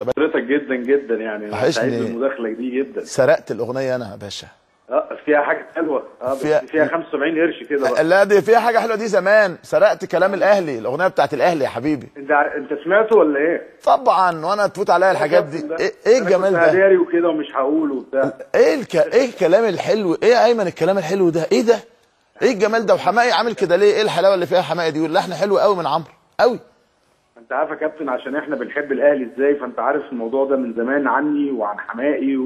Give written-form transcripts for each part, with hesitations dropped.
حضرتك جدا جدا يعني انا سعيد وحشني. بالمداخله دي جدا. سرقت الاغنيه انا يا باشا. فيها حاجه حلوه. فيها 75 قرش كده بقى. لا دي فيها حاجه حلوه، دي زمان سرقت كلام الاهلي، الاغنيه بتاعت الاهلي يا حبيبي. انت سمعته ولا ايه؟ طبعا، وانا تفوت عليا الحاجات دي. ايه الجمال ده؟ ده؟ انا وكده ومش هقول وبتاع. ايه الكلام الحلو؟ ايه يا ايمن الكلام الحلو ده؟ ايه ده؟ ايه الجمال ده؟ وحماقي عامل كده ليه؟ ايه الحلاوه اللي فيها حماقي دي؟ واللحن حلو قوي من عمرو قوي. انت عارف يا كابتن عشان احنا بنحب الاهلي ازاي، فانت عارف الموضوع ده من زمان عني وعن حماقي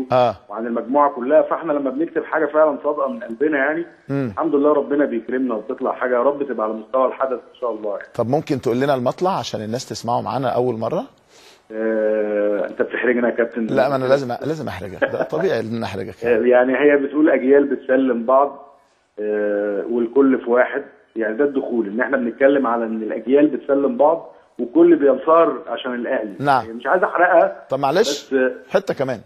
وعن المجموعه كلها، فاحنا لما بنكتب حاجه فعلا صادقه من قلبنا يعني الحمد لله ربنا بيكرمنا وبتطلع حاجه يا رب تبقى على مستوى الحدث ان شاء الله يعني. طب ممكن تقول لنا المطلع عشان الناس تسمعه معانا اول مره؟ انت بتحرجنا يا كابتن. لا، ما انا لازم احرجك، ده طبيعي ان احرجك يعني هي بتقول اجيال بتسلم بعض والكل في واحد، يعني ده الدخول ان احنا بنتكلم على ان الاجيال بتسلم بعض والكل بينصهر عشان الاهلي. نعم. مش عايز احرقها. طب معلش حته كمان.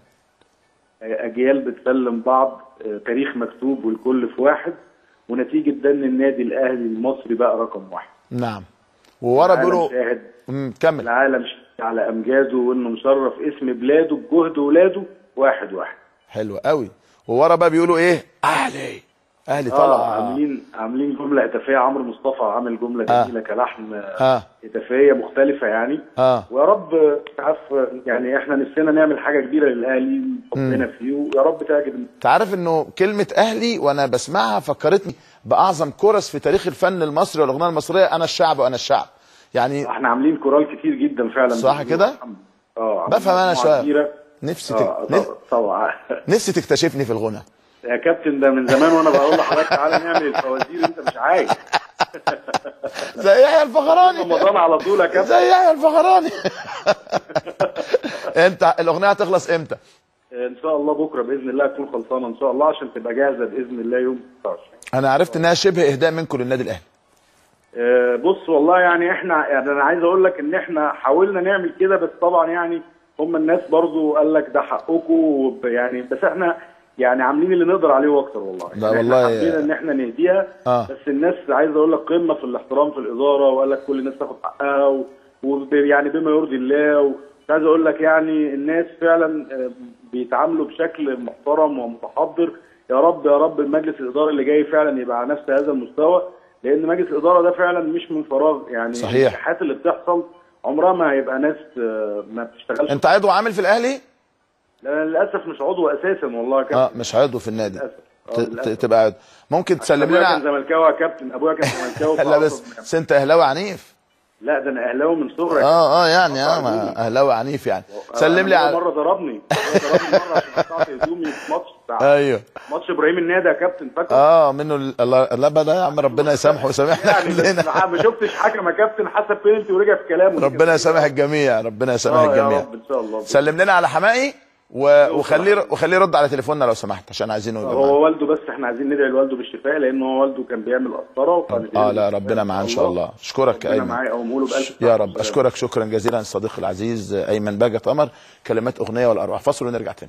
اجيال بتسلم بعض، تاريخ مكتوب والكل في واحد، ونتيجه ده ان النادي الاهلي المصري بقى رقم واحد. نعم. وورا بيقولوا كمل. العالم شاهد على امجاده وانه مشرف اسم بلاده بجهد ولاده واحد واحد. حلو قوي. وورا بقى بيقولوا ايه؟ اهلي طلع. عاملين جمله هتافيه، عمرو مصطفى عامل جمله جميله كلحن هتافيه مختلفه يعني. ويا رب عارف يعني احنا نفسنا نعمل حاجه كبيره للاهلي حبنا فيه، ويا رب تعجب. انت عارف انه كلمه اهلي وانا بسمعها فكرتني باعظم كورس في تاريخ الفن المصري والاغنيه المصريه، انا الشعب وانا الشعب. يعني احنا عاملين كورال كتير جدا فعلا. صح كده؟ بفهم انا شويه. طبعا نفسي تكتشفني في الغنى يا كابتن، ده من زمان وانا بقول لحضرتك تعالى نعمل الفوازير انت مش عايز. زي يحيى الفخراني رمضان على طول يا كابتن. زي يحيى الفخراني. انت الاغنيه هتخلص امتى؟ ان شاء الله بكره باذن الله تكون خلصانه ان شاء الله عشان تبقى جاهزه باذن الله يوم 16. انا عرفت انها شبه اهداء منكم للنادي الاهلي. بص والله يعني احنا يعني انا عايز اقول لك ان احنا حاولنا نعمل كده، بس طبعا يعني هم الناس برضو قال لك ده حقكم يعني، بس احنا يعني عاملين اللي نقدر عليه واكتر والله. لا والله حابين ان احنا نهديها. بس الناس عايز اقول لك قمه في الاحترام في الاداره، وقال لك كل الناس تاخد حقها ويعني بما يرضي الله. عايز اقول لك يعني الناس فعلا بيتعاملوا بشكل محترم ومتحضر. يا رب يا رب المجلس الاداري اللي جاي فعلا يبقى على نفس هذا المستوى، لان مجلس الاداره ده فعلا مش من فراغ يعني. صحيح. الحاجات اللي بتحصل عمرها ما هيبقى ناس ما بتشتغلش. انت عضو عامل في الاهلي؟ لا للاسف مش عضو اساسا والله يا كابتن. مش عضو في النادي. تبقى عضو. ممكن تسلم لنا. ابويا كان زملكاوي يا كابتن، ابويا كان زملكاوي. لا بس انت اهلاوي عنيف. لا ده انا اهلاوي من صغري. يعني اهلاوي عنيف يعني. سلم لي مره ضربني مره عشان قطعت هدومي في ماتش بتاع ماتش ابراهيم النادي يا كابتن، فاكر؟ منه الله ده يا عم، ربنا يسامحه ويسامحنا يعني ما شفتش حكم يا كابتن حسب بينالتي ورجع في كلامه. ربنا يسامح الجميع، ربنا يسامح الجميع يا رب ان شاء الله. سلم لنا على حماقي وخليه يرد على تليفوننا لو سمحت عشان عايزينه يبقى هو والده، بس احنا عايزين ندعي لوالده بالشفاء لان هو والده كان بيعمل قسطره لا ربنا معاه ان شاء الله. اشكرك يا ايمن يا رب. اشكرك شكرا جزيلا الصديق العزيز ايمن باجة قمر. كلمات اغنيه والارواح. فاصل ونرجع تاني.